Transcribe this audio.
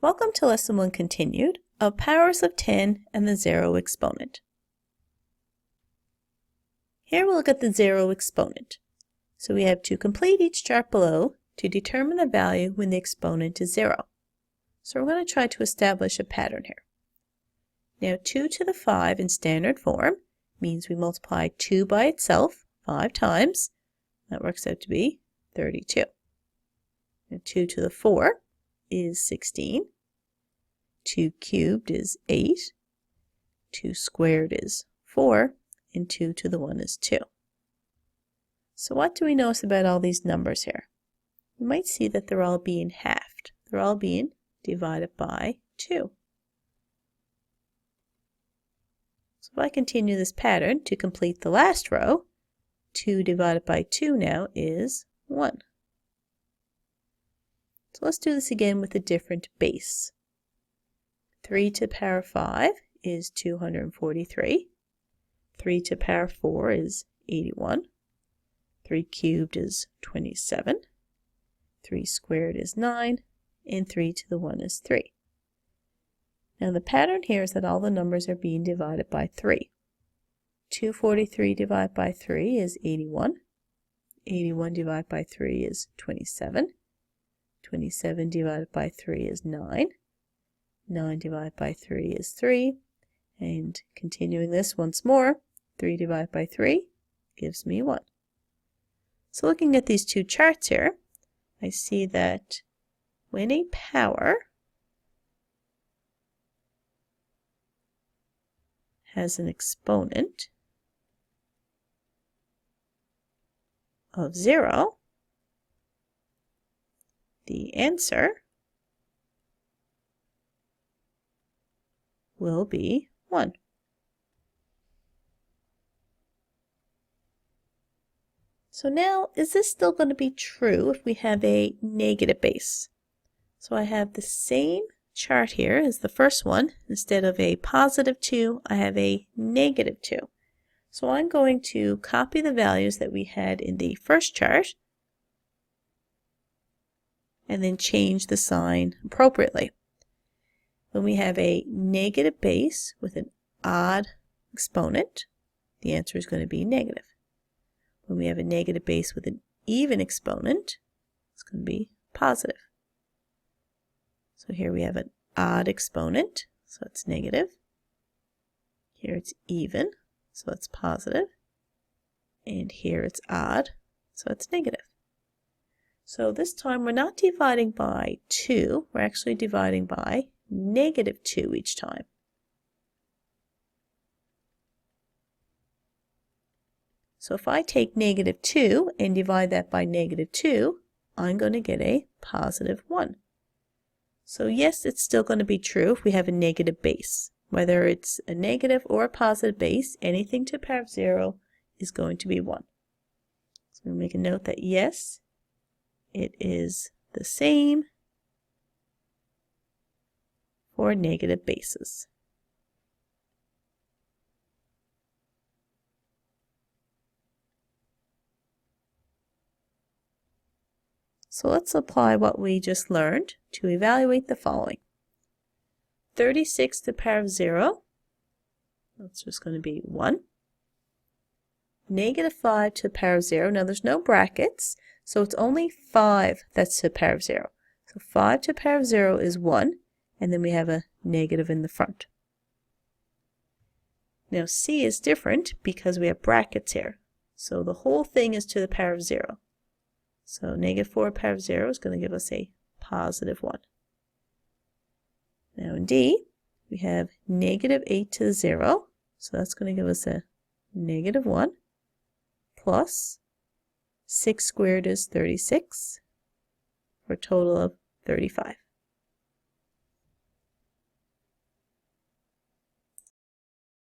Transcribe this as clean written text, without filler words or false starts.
Welcome to Lesson 1 Continued of Powers of 10 and the Zero Exponent. Here we'll look at the zero exponent. So we have to complete each chart below to determine the value when the exponent is 0. So we're going to try to establish a pattern here. Now 2 to the 5 in standard form means we multiply 2 by itself 5 times. That works out to be 32. Now 2 to the 4 is 16. 2 cubed is 8. 2 squared is 4. And 2 to the 1 is 2. So what do we notice about all these numbers here? You might see that they're all being halved. They're all being divided by 2. So if I continue this pattern to complete the last row, 2 divided by 2 now is 1. So let's do this again with a different base. 3 to the power 5 is 243. 3 to the power 4 is 81. 3 cubed is 27. 3 squared is 9. And 3 to the 1 is 3. Now the pattern here is that all the numbers are being divided by 3. 243 divided by 3 is 81. 81 divided by 3 is 27. 27 divided by 3 is 9. 9 divided by 3 is 3. And continuing this once more, 3 divided by 3 gives me 1. So looking at these two charts here, I see that when a power has an exponent of 0, the answer will be 1. So now, is this still going to be true if we have a negative base? So I have the same chart here as the first one. Instead of a positive 2, I have a negative 2. So I'm going to copy the values that we had in the first chart and then change the sign appropriately. When we have a negative base with an odd exponent, the answer is going to be negative. When we have a negative base with an even exponent, it's going to be positive. So here we have an odd exponent, so it's negative. Here it's even, so it's positive. And here it's odd, so it's negative. So this time we're not dividing by 2, we're actually dividing by negative 2 each time. So if I take negative 2 and divide that by negative 2, I'm going to get a positive 1. So yes, it's still going to be true if we have a negative base. Whether it's a negative or a positive base, anything to the power of 0 is going to be 1. So I'm going to make a note that yes, it is the same for negative bases. So let's apply what we just learned to evaluate the following. 36 to the power of 0, that's just going to be 1. Negative 5 to the power of 0, now there's no brackets, so it's only 5 that's to the power of 0. So 5 to the power of 0 is 1, and then we have a negative in the front. Now C is different because we have brackets here. So the whole thing is to the power of 0. So negative 4 to the power of 0 is going to give us a positive 1. Now in D, we have negative 8 to the 0. So that's going to give us a negative 1 plus 6 squared is 36 for a total of 35.